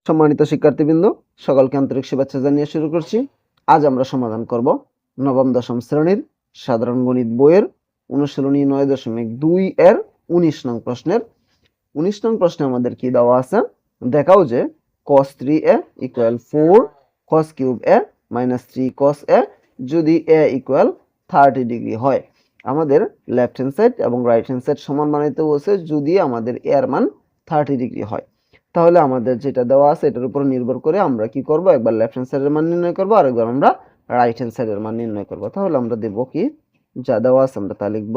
সম্মানিত শিক্ষার্থীবৃন্দ, সকলকে আন্তরিক শুভেচ্ছা জানিয়ে শুরু করছি। আজ আমরা সমাধান করব নবম দশম শ্রেণীর সাধারণ গণিত বইয়ের অনুশীলনী 9.2 এর 19 নং প্রশ্নের 19 নং প্রশ্নে আমাদের কি দেওয়া আছে? দেখাও যে cos 3a = 4 cos cube a - 3 cos a যদি a = 30 ডিগ্রি হয়। আমাদের লেফট হ্যান্ড সাইড এবং রাইট হ্যান্ড সাইড সমান বানাইতে বলছে যদি আমাদের a এর মান 30 ডিগ্রি হয়। তাহলে আমাদের যেটা দেওয়া আছে এটার উপর নির্ভর করে আমরা কি করব, একবার লেফট হ্যান্ড সাইডের মান নির্ণয় করব আর একবার আমরা রাইট হ্যান্ড সাইডের মান নির্ণয় করব। তাহলে আমরা দেব কি, যা দেওয়া আছে আমরা তা লিখব।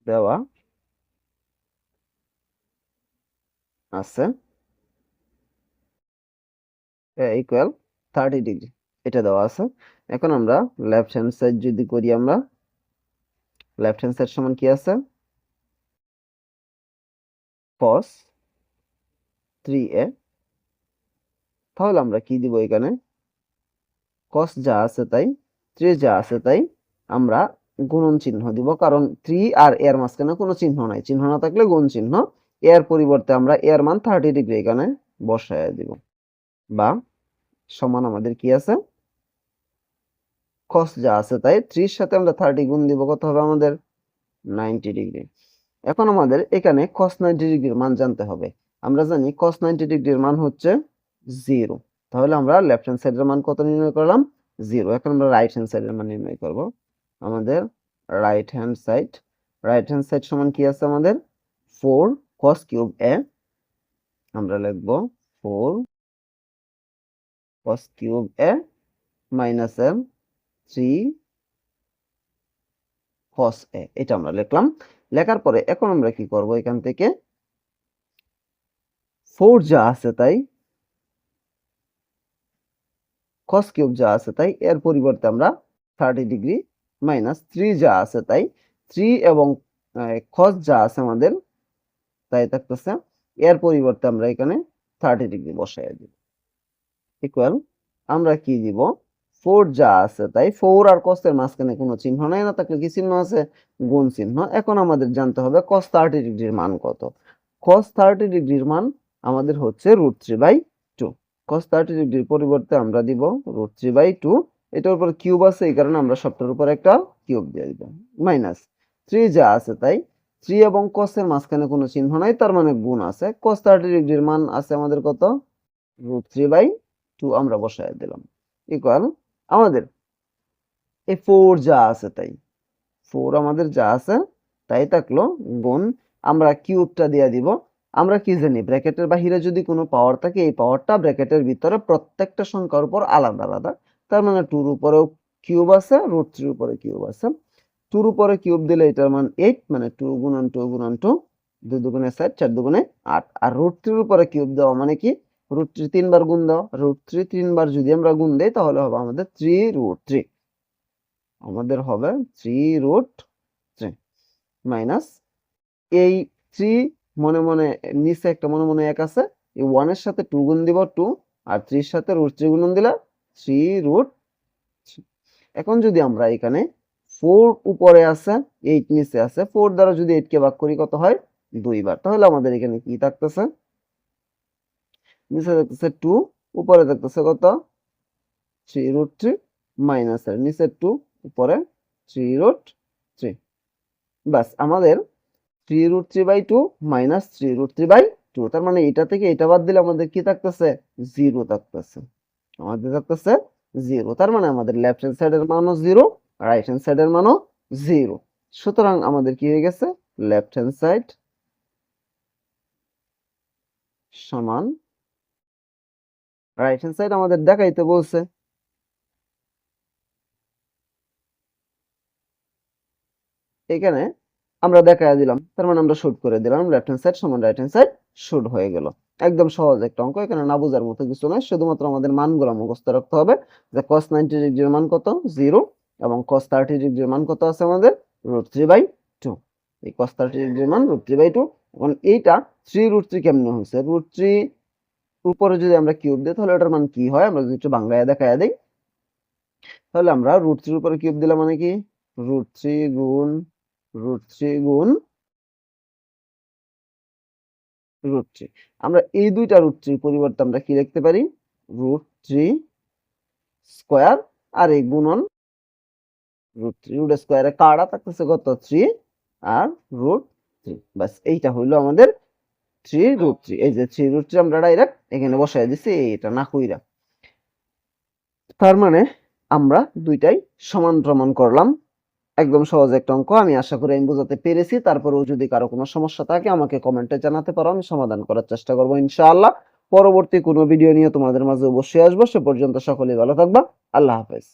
দেওয়া আছে a = 30 ডিগ্রি, এটা দেওয়া আছে। এখন আমরা লেফট হ্যান্ড সাইড যদি করি, আমরা লেফট হ্যান্ড সাইড সমান কি আছে, cos 3a। তাহলে আমরা কি দিব এখানে, cos যা আছে তাই, 3 যা আছে তাই আমরা গুণন চিহ্ন দিব, কারণ 3 আর এর মাঝখানে কোনো চিহ্ন নাই, চিহ্ন না থাকলে গুণ চিহ্ন, এর পরিবর্তে আমরা এর মান 30 ডিগ্রি এখানে বসায় দিব। বা সমান আমাদের কি আছে, cos যা আছে তাই 3 এর সাথে আমরা 30 গুণ দিব, কত হবে আমাদের 90 ডিগ্রি। এখন আমাদের এখানে cos 90 ডিগ্রির মান জানতে হবে। আমরা জানি cos 90 ডিগ্রির মান হচ্ছে 0। তাহলে আমরা লেফট হ্যান্ড সাইডের মান কত নির্ণয় করলাম, 0। এখন আমরা রাইট হ্যান্ড সাইডের মান নির্ণয় করব। আমাদের রাইট হ্যান্ড সাইড সমান কি আছে আমাদের, 4 cos কিউব a। আমরা লিখব 4 cos cube a - 3 cos a, এটা আমরা লিখলাম। লেখার পরে এখন আমরা কি করব, এখান থেকে 4 যা আছে তাই, cos কিউব যা আছে তাই এর পরিবর্তে আমরা 30 ডিগ্রি মাইনাস 3 যা আছে তাই 3 এবং cos যা আছে আমাদের তাই থাকতেছে, এর পরিবর্তে আমরা এখানে 30 ডিগ্রি বসাই দিব, ইকুয়াল আমরা কি দিব, 4 যা আছে তাই 4 আর cos এর মাঝখানে কোনো চিহ্ন নাই, না থাকলে কি চিহ্ন আছে, গুণ চিহ্ন। এখন আমাদের জানতে হবে cos 30 ডিগ্রির মান কত। cos 30 ডিগ্রির মান আমাদের হচ্ছে √3/2। cos 30 ডিগ্রির পরিবর্তে আমরা দিব √3/2। এটার উপর কিউব আছে, এই কারণে আমরা সবটার উপর একটা কিউব দিয়ে দিব, মাইনাস 3 যা আছে তাই 3 এবং cos এর মাঝখানে কোনো চিহ্ন নাই, তার মানে গুণ আছে। cos 30 ডিগ্রির মান আছে আমাদের কত, √3/2 আমরা বসায় দিলাম, ইকুয়াল আমাদের এই 4 যা আছে তাই 4 আমাদের যা আছে তাই থাকলো, গুণ আমরা কিউবটা দিয়ে দিব। আমরা কি জানি, ব্র্যাকেটের বাহিরে যদি কোনো পাওয়ার থাকে এই পাওয়ারটা ব্র্যাকেটের ভিতরে প্রত্যেকটা সংখ্যার উপর আলাদা আলাদা। তার মানে 2 এর উপরেও কিউব আছে, √3 এর উপরে কিউব আছে। 2 এর উপরে কিউব দিলে এটার মান 8, মানে 2 গুণন 2 গুণন 2, 2 দুগুণে 4, 4 দুগুণে 8। আর √3 এর উপরে কিউব দেওয়া মানে কি, √3 তিনবার গুণ দেওয়া, √3 তিনবার যদি আমরা গুণ দেই তাহলে হবে আমাদের 3√3, আমাদের হবে 3√3 মাইনাস এই 3 মনে মনে নিচে একটা মনে মনে 1 আছে, এই 1 এর সাথে 2 গুণ দিব 2, আর 3 এর সাথে √3 গুণন দিলে 3√3। এখন যদি আমরা এখানে 4 উপরে আছে 8 নিচে আছে, 4 দ্বারা যদি 8 কে ভাগ করি কত হয়, 2 বার। তাহলে আমাদের এখানে কি থাকতেছে, নিচে থাকতেছে 2, উপরে থাকতেছে কত, 3√3 মাইনাস এর নিচে 2 উপরে 3√3। বাস আমাদের 3√3/2 মাইনাস 3√3/2, তার মানে এটা থেকে এটা বাদ দিলে আমাদের কি থাকতেছে, 0 থাকতেছে, আমাদের থাকতেছে 0। তার মানে আমাদের লেফট হ্যান্ড সাইডের মানও 0, রাইট হ্যান্ড সাইডের মানও 0। সুতরাং আমাদের কি হয়ে গেছে, লেফট হ্যান্ড সাইড সমান রাইট হ্যান্ড সাইড আমাদের দেখাইতে বলছে। এখানে আমরা দেখায় দিলাম, তার মানে আমরা শুট করে দিলাম, লেফট হ্যান্ড সাইড সমান রাইট হ্যান্ড সাইড শুট হয়ে গেল। একদম সহজ একটা অঙ্ক, এখানে না বোঝার মতো কিছু নয়, শুধুমাত্র আমাদের মানগুলো মুখস্থ রাখতে হবে যে cos 90 ডিগ্রির মান কত, 0, এবং cos 30 ডিগ্রির মান কত আছে আমাদের, √3/2। এই cos 30 ডিগ্রির মান √3/2। এখন এইটা 3√3 কেমনে হয়েছে, √3 উপরে যদি আমরা কিউব দিই তাহলে এটার মান কি হয়, আমরা যদি একটু বাংলায় দেখায় দিই, তাহলে আমরা √3 উপরে কিউব দিলাম মানে কি, √3 গুণ √3 গুণ রুট থ্রি। আমরা এই দুইটা রুট থ্রির পরিবর্তে আমরা কি লিখতে পারি, রুট থ্রি স্কোয়ার আর এই গুণন রুট থ্রি, রুট স্কোয়ারে কাটা থাকতেছে কত, থ্রি আর রুট থ্রি। বাস এইটা হইলো আমাদের থ্রি রুট থ্রি। এই যে থ্রি রুট থ্রি আমরা ডাইরেক্ট এখানে বসাই দিছি, এটা না কইরা। তার মানে আমরা দুইটাই সমান প্রমাণ করলাম। একদম সহজ একটা অঙ্ক, আমি আশা করি আমি বোঝাতে পেরেছি। তারপরেও যদি কারো কোনো সমস্যা থাকে আমাকে কমেন্টে জানাতে পারো, আমি সমাধান করার চেষ্টা করবো ইনশাআল্লাহ। পরবর্তী কোনো ভিডিও নিয়ে তোমাদের মাঝে অবশ্যই আসবো। সে পর্যন্ত সকলেই ভালো থাকবা। আল্লাহ হাফেজ।